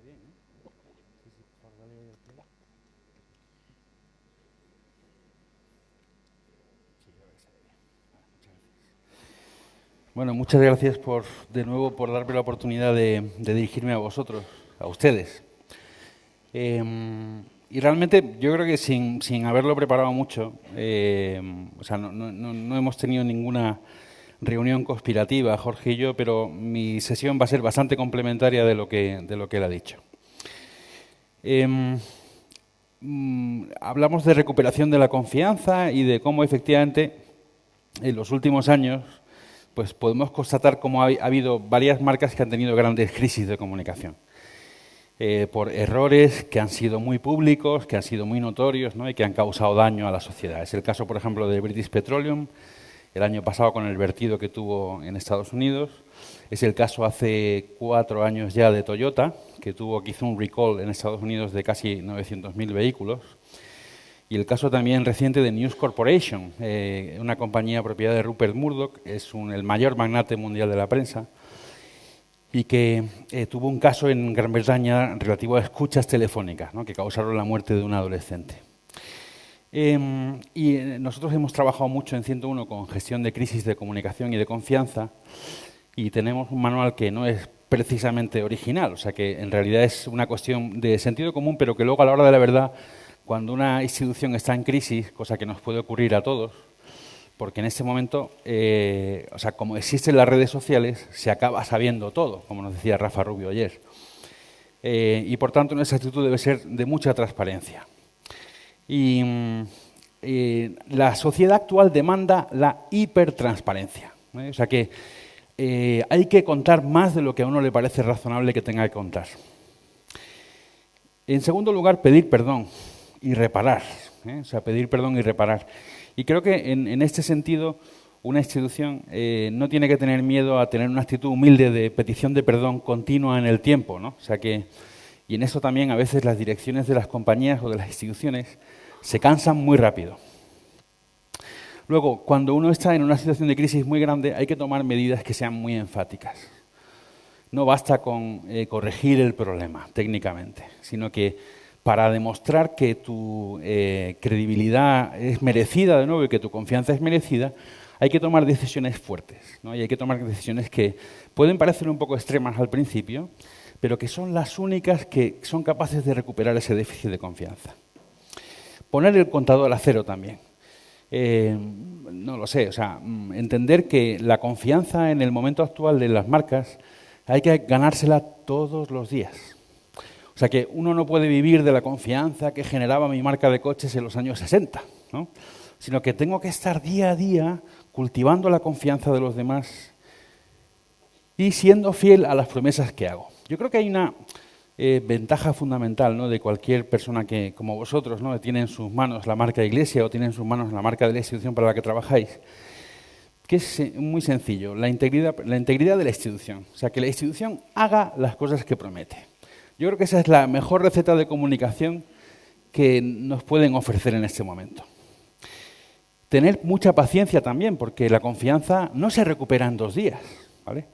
bien, ¿eh? Sí, sí, por favor, dale play. Sí, creo que se ve bien. Vale, muchas gracias. Bueno, muchas gracias de nuevo por darme la oportunidad de dirigirme a vosotros, a ustedes. Y realmente yo creo que sin haberlo preparado mucho, o sea, no hemos tenido ninguna reunión conspirativa, Jorge y yo, pero mi sesión va a ser bastante complementaria de lo que él ha dicho. Hablamos de recuperación de la confianza y de cómo efectivamente en los últimos años pues podemos constatar cómo ha habido varias marcas que han tenido grandes crisis de comunicación. Por errores que han sido muy públicos, que han sido muy notorios, ¿no? Y que han causado daño a la sociedad. Es el caso, por ejemplo, de British Petroleum, el año pasado con el vertido que tuvo en Estados Unidos. Es el caso hace 4 años ya de Toyota, que hizo un recall en Estados Unidos de casi 900.000 vehículos. Y el caso también reciente de News Corporation, una compañía propiedad de Rupert Murdoch, es el mayor magnate mundial de la prensa, y que tuvo un caso en Gran Bretaña relativo a escuchas telefónicas, ¿no? Que causaron la muerte de un adolescente. Nosotros hemos trabajado mucho en 101 con gestión de crisis de comunicación y de confianza, y tenemos un manual que no es precisamente original, o sea que en realidad es una cuestión de sentido común, pero que luego a la hora de la verdad, cuando una institución está en crisis, cosa que nos puede ocurrir a todos, porque en este momento, o sea, como existen las redes sociales, se acaba sabiendo todo, como nos decía Rafa Rubio ayer. Y por tanto, nuestra actitud debe ser de mucha transparencia. La sociedad actual demanda la hipertransparencia, ¿eh? O sea que hay que contar más de lo que a uno le parece razonable que tenga que contar. En segundo lugar, pedir perdón y reparar, ¿eh? O sea, pedir perdón y reparar. Y creo que en este sentido una institución no tiene que tener miedo a tener una actitud humilde de petición de perdón continua en el tiempo, ¿no? O sea que, y en eso también a veces las direcciones de las compañías o de las instituciones se cansan muy rápido. Luego, cuando uno está en una situación de crisis muy grande, hay que tomar medidas que sean muy enfáticas. No basta con corregir el problema técnicamente, sino que para demostrar que tu credibilidad es merecida de nuevo y que tu confianza es merecida, hay que tomar decisiones fuertes, ¿no? Y hay que tomar decisiones que pueden parecer un poco extremas al principio, pero que son las únicas que son capaces de recuperar ese déficit de confianza. Poner el contador a cero también. No lo sé, o sea, entender que la confianza en el momento actual de las marcas hay que ganársela todos los días. O sea que uno no puede vivir de la confianza que generaba mi marca de coches en los años 60, ¿no? Sino que tengo que estar día a día cultivando la confianza de los demás y siendo fiel a las promesas que hago. Yo creo que hay una ventaja fundamental, ¿no? De cualquier persona que, como vosotros, ¿no? Tiene en sus manos la marca Iglesia o tiene en sus manos la marca de la institución para la que trabajáis, que es muy sencillo, la integridad de la institución. O sea, que la institución haga las cosas que promete. Yo creo que esa es la mejor receta de comunicación que nos pueden ofrecer en este momento. Tener mucha paciencia también, porque la confianza no se recupera en 2 días, ¿vale?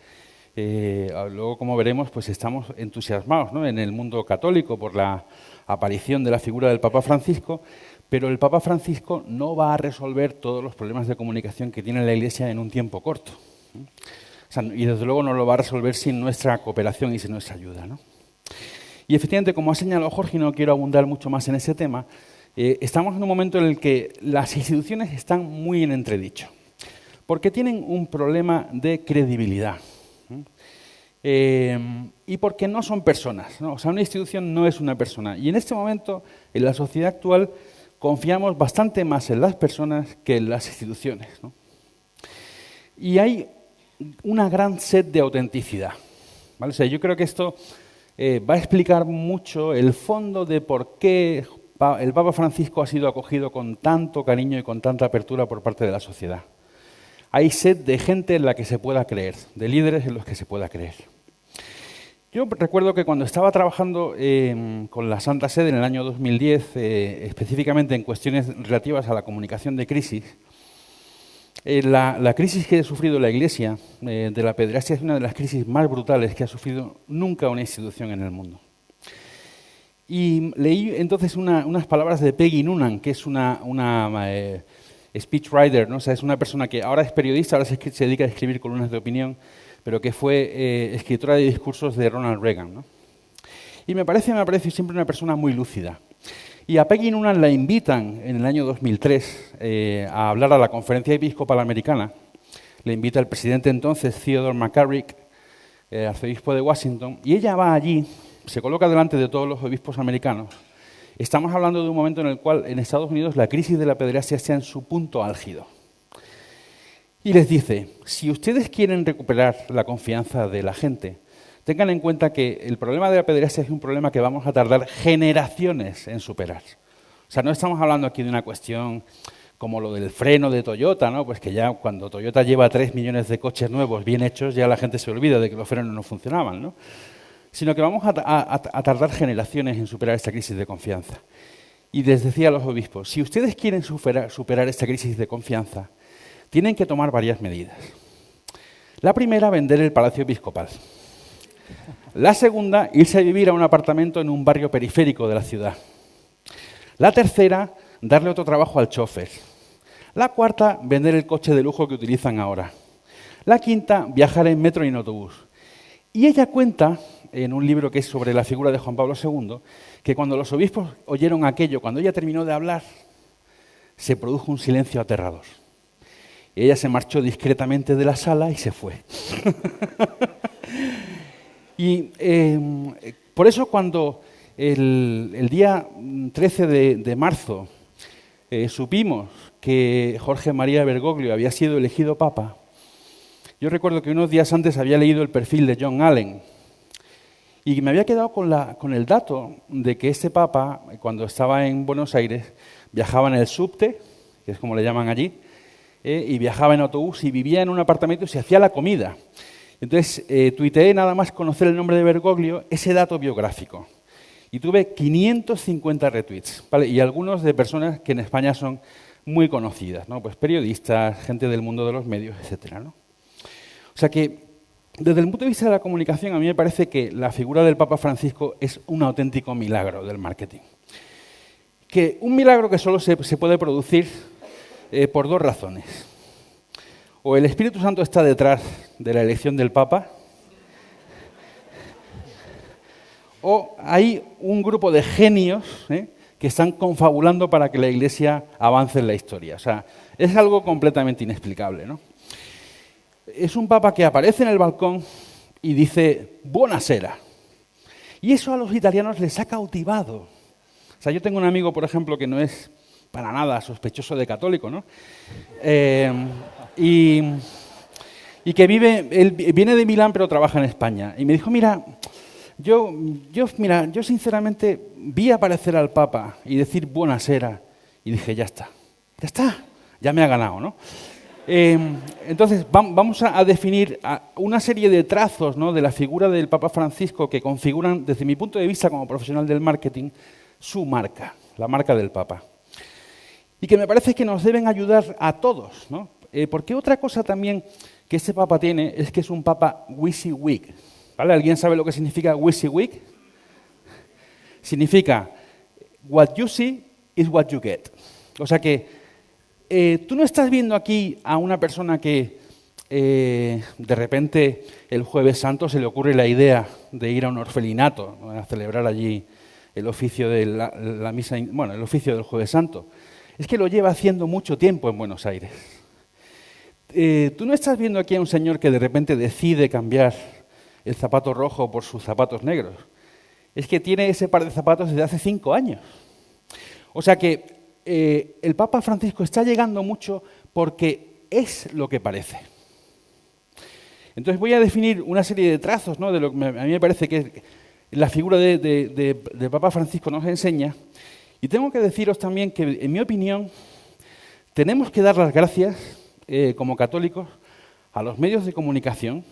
Luego, como veremos, pues estamos entusiasmados, ¿no? En el mundo católico por la aparición de la figura del Papa Francisco, pero el Papa Francisco no va a resolver todos los problemas de comunicación que tiene la Iglesia en un tiempo corto. O sea, y desde luego no lo va a resolver sin nuestra cooperación y sin nuestra ayuda, ¿no? Y efectivamente, como ha señalado Jorge, y no quiero abundar mucho más en ese tema, estamos en un momento en el que las instituciones están muy en entredicho, porque tienen un problema de credibilidad. Y porque no son personas, ¿no? O sea, una institución no es una persona. Y en este momento, en la sociedad actual, confiamos bastante más en las personas que en las instituciones, ¿no? Y hay una gran sed de autenticidad, ¿vale? O sea, yo creo que esto va a explicar mucho el fondo de por qué el Papa Francisco ha sido acogido con tanto cariño y con tanta apertura por parte de la sociedad. Hay sed de gente en la que se pueda creer, de líderes en los que se pueda creer. Yo recuerdo que cuando estaba trabajando con la Santa Sede en el año 2010, específicamente en cuestiones relativas a la comunicación de crisis, la crisis que ha sufrido la Iglesia de la pederastia es una de las crisis más brutales que ha sufrido nunca una institución en el mundo. Y leí entonces unas palabras de Peggy Noonan, que es una speechwriter, ¿no? O sea, es una persona que ahora es periodista, ahora se dedica a escribir columnas de opinión, pero que fue escritora de discursos de Ronald Reagan, ¿no? Y me parece siempre una persona muy lúcida. Y a Peggy Noonan la invitan en el año 2003 a hablar a la Conferencia Episcopal Americana. Le invita el presidente entonces, Theodore McCarrick, arzobispo de Washington, y ella va allí, se coloca delante de todos los obispos americanos. Estamos hablando de un momento en el cual en Estados Unidos la crisis de la pederastia está en su punto álgido. Y les dice, si ustedes quieren recuperar la confianza de la gente, tengan en cuenta que el problema de la pederastia es un problema que vamos a tardar generaciones en superar. O sea, no estamos hablando aquí de una cuestión como lo del freno de Toyota, ¿no? Pues que ya cuando Toyota lleva 3 millones de coches nuevos bien hechos, ya la gente se olvida de que los frenos no funcionaban, ¿no? Sino que vamos a tardar generaciones en superar esta crisis de confianza. Y les decía a los obispos, si ustedes quieren superar esta crisis de confianza, tienen que tomar varias medidas. La primera, vender el Palacio Episcopal. La segunda, irse a vivir a un apartamento en un barrio periférico de la ciudad. La tercera, darle otro trabajo al chofer. La cuarta, vender el coche de lujo que utilizan ahora. La quinta, viajar en metro y en autobús. Y ella cuenta, en un libro que es sobre la figura de Juan Pablo II, que cuando los obispos oyeron aquello, cuando ella terminó de hablar, se produjo un silencio aterrador. Ella se marchó discretamente de la sala y se fue. Y por eso cuando el día 13 de marzo supimos que Jorge María Bergoglio había sido elegido papa, yo recuerdo que unos días antes había leído el perfil de John Allen y me había quedado con el dato de que este papa, cuando estaba en Buenos Aires, viajaba en el subte, que es como le llaman allí, y viajaba en autobús y vivía en un apartamento y se hacía la comida. Entonces, tuiteé nada más conocer el nombre de Bergoglio, ese dato biográfico. Y tuve 550 retweets, ¿vale? Y algunos de personas que en España son muy conocidas, ¿no? Pues periodistas, gente del mundo de los medios, etcétera, ¿no? O sea que, desde el punto de vista de la comunicación, a mí me parece que la figura del Papa Francisco es un auténtico milagro del marketing. Que un milagro que solo se puede producir por dos razones. O el Espíritu Santo está detrás de la elección del Papa, o hay un grupo de genios que están confabulando para que la Iglesia avance en la historia. O sea, es algo completamente inexplicable, ¿no? Es un Papa que aparece en el balcón y dice «Buonasera». Y eso a los italianos les ha cautivado. O sea, yo tengo un amigo, por ejemplo, que no es para nada sospechoso de católico, ¿no? Y que él viene de Milán pero trabaja en España. Y me dijo, mira, yo sinceramente vi aparecer al Papa y decir buonasera y dije, ya está, ya me ha ganado, ¿no? Entonces vamos a definir una serie de trazos, ¿no?, de la figura del Papa Francisco que configuran, desde mi punto de vista como profesional del marketing, su marca, la marca del Papa. Y que me parece que nos deben ayudar a todos, ¿no? Porque otra cosa también que este Papa tiene es que es un Papa WYSIWYG, ¿vale? ¿Alguien sabe lo que significa WYSIWYG? Significa what you see is what you get. O sea que tú no estás viendo aquí a una persona que de repente el Jueves Santo se le ocurre la idea de ir a un orfelinato, ¿no?, a celebrar allí el oficio de la misa, bueno, el oficio del Jueves Santo. Es que lo lleva haciendo mucho tiempo en Buenos Aires. Tú no estás viendo aquí a un señor que de repente decide cambiar el zapato rojo por sus zapatos negros. Es que tiene ese par de zapatos desde hace 5 años. O sea que el Papa Francisco está llegando mucho porque es lo que parece. Entonces voy a definir una serie de trazos, ¿no?, de lo que a mí me parece que la figura de Papa Francisco nos enseña. Y tengo que deciros también que, en mi opinión, tenemos que dar las gracias, como católicos, a los medios de comunicación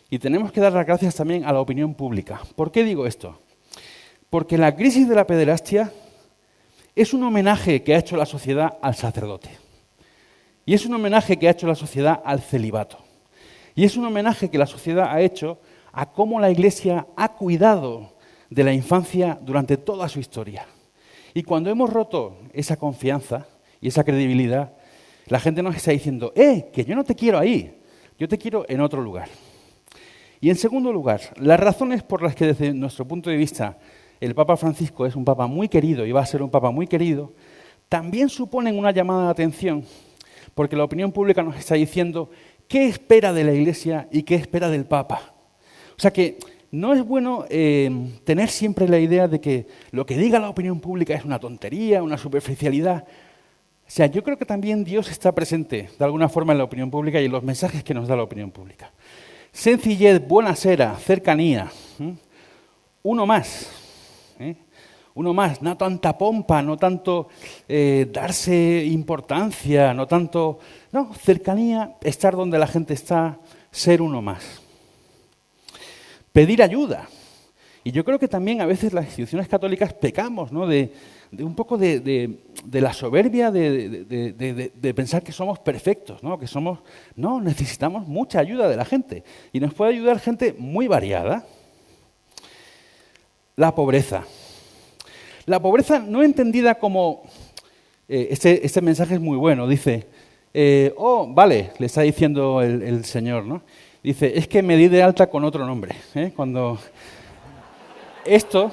y tenemos que dar las gracias también a la opinión pública. ¿Por qué digo esto? Porque la crisis de la pederastia es un homenaje que ha hecho la sociedad al sacerdote. Y es un homenaje que ha hecho la sociedad al celibato. Y es un homenaje que la sociedad ha hecho a cómo la Iglesia ha cuidado de la infancia durante toda su historia. Y cuando hemos roto esa confianza y esa credibilidad, la gente nos está diciendo, que yo no te quiero ahí, yo te quiero en otro lugar. Y en segundo lugar, las razones por las que desde nuestro punto de vista el Papa Francisco es un Papa muy querido y va a ser un Papa muy querido, también suponen una llamada de atención, porque la opinión pública nos está diciendo qué espera de la Iglesia y qué espera del Papa. O sea que no es bueno tener siempre la idea de que lo que diga la opinión pública es una tontería, una superficialidad. O sea, yo creo que también Dios está presente de alguna forma en la opinión pública y en los mensajes que nos da la opinión pública. Sencillez, buenasera, cercanía. Uno más. Uno más, no tanta pompa, no tanto darse importancia, no tanto... No, cercanía, estar donde la gente está, ser uno más. Pedir ayuda. Y yo creo que también a veces las instituciones católicas pecamos, ¿no? de un poco de la soberbia de pensar que somos perfectos, ¿no? Que somos... No, necesitamos mucha ayuda de la gente. Y nos puede ayudar gente muy variada. La pobreza. La pobreza no entendida como... este mensaje es muy bueno, dice... vale, le está diciendo el Señor, ¿no? Dice, es que me di de alta con otro nombre. Cuando... Esto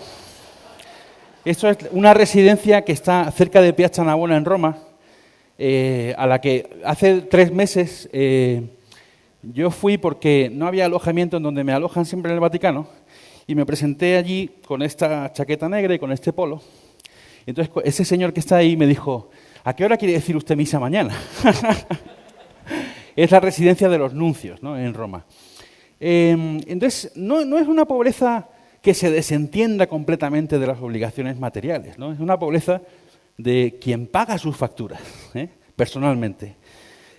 es una residencia que está cerca de Piazza Navona en Roma, a la que hace 3 meses yo fui porque no había alojamiento en donde me alojan siempre en el Vaticano, y me presenté allí con esta chaqueta negra y con este polo. Y entonces ese señor que está ahí me dijo, ¿a qué hora quiere decir usted misa mañana? Es la residencia de los nuncios, ¿no? En Roma. Entonces, no es una pobreza que se desentienda completamente de las obligaciones materiales, ¿no? Es una pobreza de quien paga sus facturas, personalmente.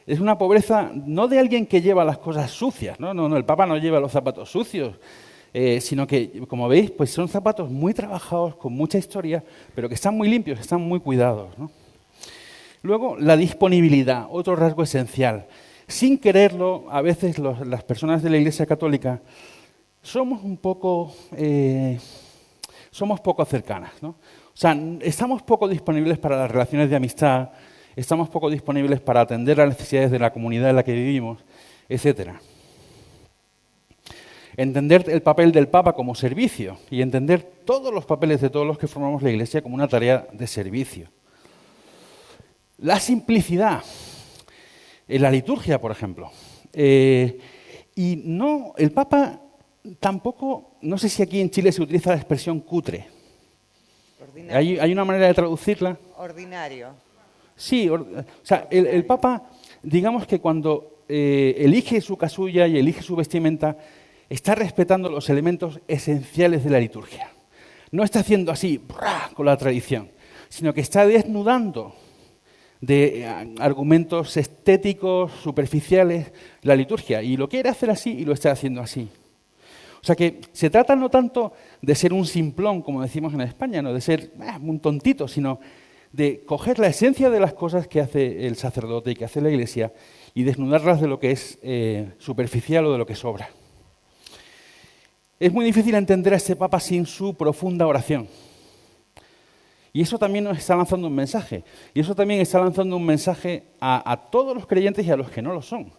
Es una pobreza no de alguien que lleva las cosas sucias, no, el Papa no lleva los zapatos sucios, sino que, como veis, pues son zapatos muy trabajados, con mucha historia, pero que están muy limpios, están muy cuidados, ¿no? Luego, la disponibilidad, otro rasgo esencial. Sin quererlo, a veces las personas de la Iglesia Católica somos poco cercanas, ¿no? O sea, estamos poco disponibles para las relaciones de amistad, estamos poco disponibles para atender las necesidades de la comunidad en la que vivimos, etcétera. Entender el papel del Papa como servicio y entender todos los papeles de todos los que formamos la Iglesia como una tarea de servicio. La simplicidad, en la liturgia, por ejemplo. Y no, el Papa tampoco, no sé si aquí en Chile se utiliza la expresión cutre. ¿Hay una manera de traducirla? Ordinario. Sí, o sea, el Papa, digamos que cuando elige su casulla y elige su vestimenta, está respetando los elementos esenciales de la liturgia. No está haciendo así, con la tradición, sino que está desnudando de argumentos estéticos, superficiales, la liturgia. Y lo quiere hacer así y lo está haciendo así. O sea que se trata no tanto de ser un simplón, como decimos en España, no de ser un tontito, sino de coger la esencia de las cosas que hace el sacerdote y que hace la Iglesia y desnudarlas de lo que es superficial o de lo que sobra. Es muy difícil entender a este Papa sin su profunda oración. Y eso también nos está lanzando un mensaje. Y eso también está lanzando un mensaje a todos los creyentes y a los que no lo son,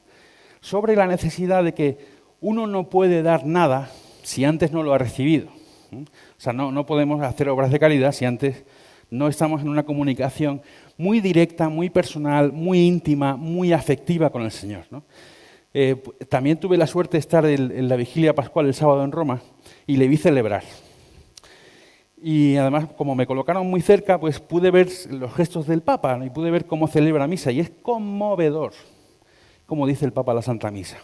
sobre la necesidad de que uno no puede dar nada si antes no lo ha recibido. O sea, no podemos hacer obras de caridad si antes no estamos en una comunicación muy directa, muy personal, muy íntima, muy afectiva con el Señor, ¿no? También tuve la suerte de estar en la vigilia pascual el sábado en Roma y le vi celebrar. Y además, como me colocaron muy cerca, pues pude ver los gestos del Papa, ¿no? Y pude ver cómo celebra misa. Y es conmovedor, como dice el Papa a la Santa Misa.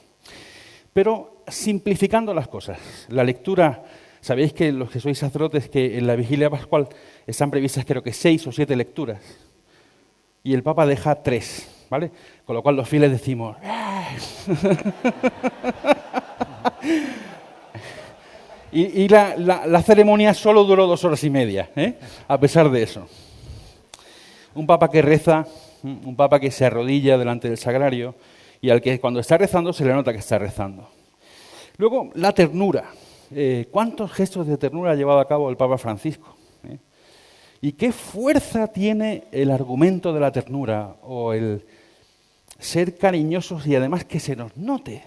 Pero simplificando las cosas, la lectura, sabéis que los que sois sacerdotes, que en la vigilia pascual están previstas creo que 6 o 7 lecturas. Y el Papa deja 3. ¿Vale? Con lo cual los fieles decimos... y la ceremonia solo duró 2 horas y media, a pesar de eso. Un Papa que reza, un Papa que se arrodilla delante del sagrario y al que cuando está rezando se le nota que está rezando. Luego, la ternura. cuántos gestos de ternura ha llevado a cabo el Papa Francisco. ¿Y qué fuerza tiene el argumento de la ternura o el ser cariñosos y además que se nos note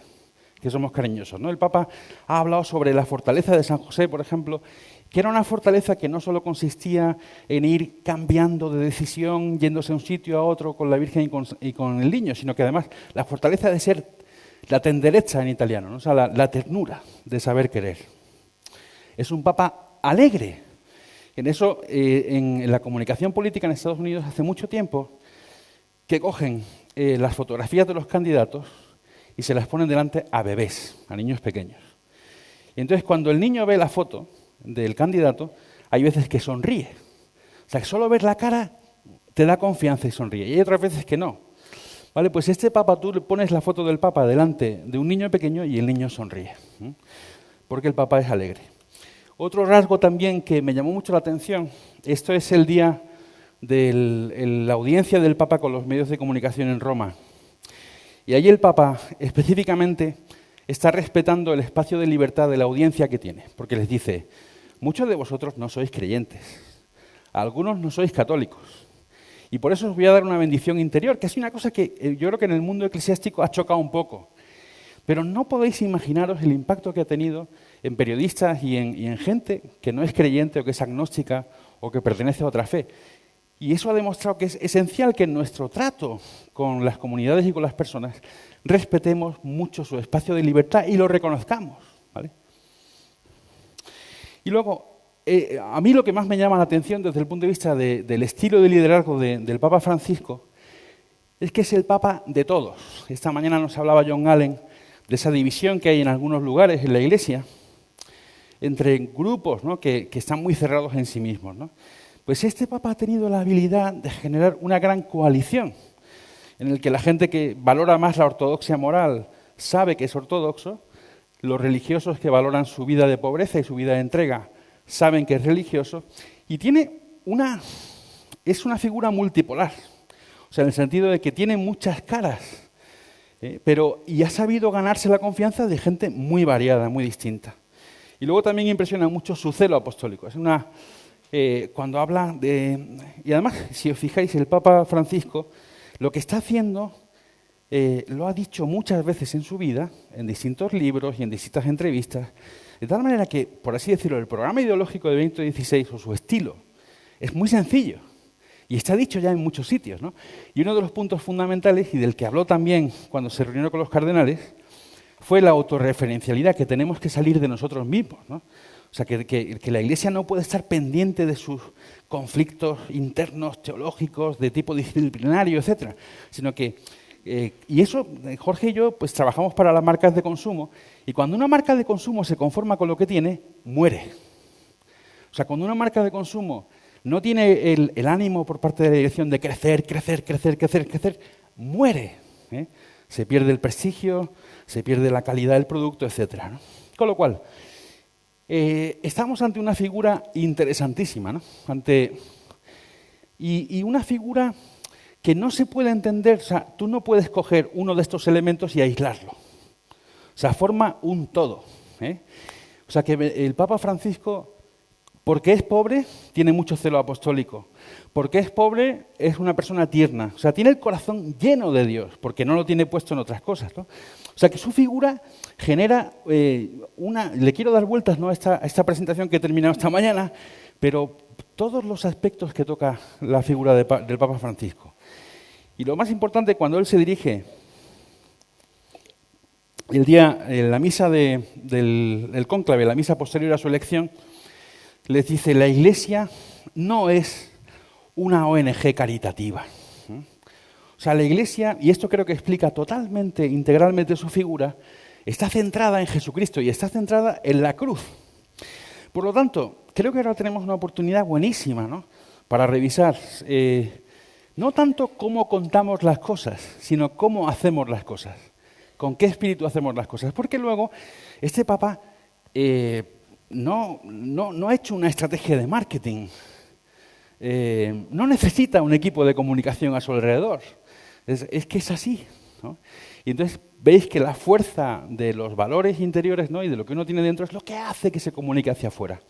que somos cariñosos, ¿no? El Papa ha hablado sobre la fortaleza de San José, por ejemplo, que era una fortaleza que no solo consistía en ir cambiando de decisión, yéndose de un sitio a otro con la Virgen y con el niño, sino que además la fortaleza de ser la tenderezza en italiano, ¿no? O sea, la ternura de saber querer. Es un Papa alegre. En eso, en la comunicación política en Estados Unidos hace mucho tiempo que cogen las fotografías de los candidatos y se las ponen delante a bebés, a niños pequeños. Y entonces, cuando el niño ve la foto del candidato, hay veces que sonríe. O sea, que solo ver la cara te da confianza y sonríe. Y hay otras veces que no. ¿Vale? Pues este Papa, tú le pones la foto del Papa delante de un niño pequeño y el niño sonríe. Porque el Papa es alegre. Otro rasgo también que me llamó mucho la atención, esto es el día de la audiencia del Papa con los medios de comunicación en Roma. Y allí el Papa específicamente está respetando el espacio de libertad de la audiencia que tiene, porque les dice, muchos de vosotros no sois creyentes, algunos no sois católicos, y por eso os voy a dar una bendición interior, que es una cosa que yo creo que en el mundo eclesiástico ha chocado un poco, pero no podéis imaginaros el impacto que ha tenido en periodistas y en gente que no es creyente o que es agnóstica o que pertenece a otra fe. Y eso ha demostrado que es esencial que en nuestro trato con las comunidades y con las personas respetemos mucho su espacio de libertad y lo reconozcamos, ¿vale? Y luego, a mí lo que más me llama la atención desde el punto de vista del estilo de liderazgo del Papa Francisco es que es el Papa de todos. Esta mañana nos hablaba John Allen de esa división que hay en algunos lugares en la Iglesia entre grupos, ¿no?, que están muy cerrados en sí mismos, ¿no? Pues este Papa ha tenido la habilidad de generar una gran coalición en el que la gente que valora más la ortodoxia moral sabe que es ortodoxo, los religiosos que valoran su vida de pobreza y su vida de entrega saben que es religioso, y es una figura multipolar, o sea, en el sentido de que tiene muchas caras, y ha sabido ganarse la confianza de gente muy variada, muy distinta. Y luego también impresiona mucho su celo apostólico. Es cuando habla de... Y además, si os fijáis, el Papa Francisco lo que está haciendo, lo ha dicho muchas veces en su vida, en distintos libros y en distintas entrevistas, de tal manera que, por así decirlo, el programa ideológico de Benedicto XVI o su estilo es muy sencillo y está dicho ya en muchos sitios, ¿no? Y uno de los puntos fundamentales, y del que habló también cuando se reunió con los cardenales, fue la autorreferencialidad, que tenemos que salir de nosotros mismos, ¿no? O sea, que la Iglesia no puede estar pendiente de sus conflictos internos, teológicos, de tipo disciplinario, etcétera, sino que... y eso, Jorge y yo, pues trabajamos para las marcas de consumo, y cuando una marca de consumo se conforma con lo que tiene, muere. O sea, cuando una marca de consumo no tiene el ánimo por parte de la dirección de crecer, muere, ¿eh? Se pierde el prestigio, se pierde la calidad del producto, etcétera, ¿no? Con lo cual... estamos ante una figura interesantísima, ¿no? Y una figura que no se puede entender, o sea, tú no puedes coger uno de estos elementos y aislarlo. O sea, forma un todo, ¿eh? O sea, que el Papa Francisco, porque es pobre, tiene mucho celo apostólico. Porque es pobre, es una persona tierna. O sea, tiene el corazón lleno de Dios, porque no lo tiene puesto en otras cosas, ¿no? O sea, que su figura genera le quiero dar vueltas, ¿no?, a esta presentación que he terminado esta mañana, pero todos los aspectos que toca la figura del Papa Francisco. Y lo más importante, cuando él se dirige en la misa del cónclave, la misa posterior a su elección, les dice, la Iglesia no es una ONG caritativa. O sea, la Iglesia, y esto creo que explica totalmente, integralmente su figura, está centrada en Jesucristo y está centrada en la cruz. Por lo tanto, creo que ahora tenemos una oportunidad buenísima, ¿no?, para revisar no tanto cómo contamos las cosas, sino cómo hacemos las cosas, con qué espíritu hacemos las cosas. Porque luego este Papa no ha hecho una estrategia de marketing, no necesita un equipo de comunicación a su alrededor. Es que es así, ¿no? Y entonces veis que la fuerza de los valores interiores, ¿no?, y de lo que uno tiene dentro es lo que hace que se comunique hacia afuera.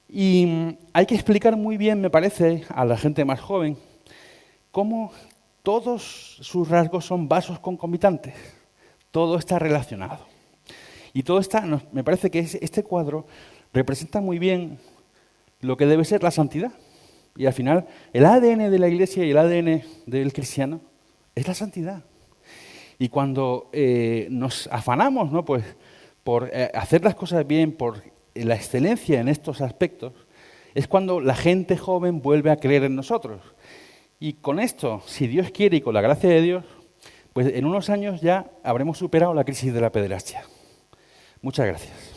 Y hay que explicar muy bien, me parece, a la gente más joven, cómo todos sus rasgos son vasos concomitantes. Todo está relacionado. Y todo está, me parece que este cuadro representa muy bien lo que debe ser la santidad. Y al final, el ADN de la Iglesia y el ADN del cristiano es la santidad. Y cuando nos afanamos, ¿no?, pues, por hacer las cosas bien, por la excelencia en estos aspectos, es cuando la gente joven vuelve a creer en nosotros. Y con esto, si Dios quiere y con la gracia de Dios, pues en unos años ya habremos superado la crisis de la pederastia. Muchas gracias.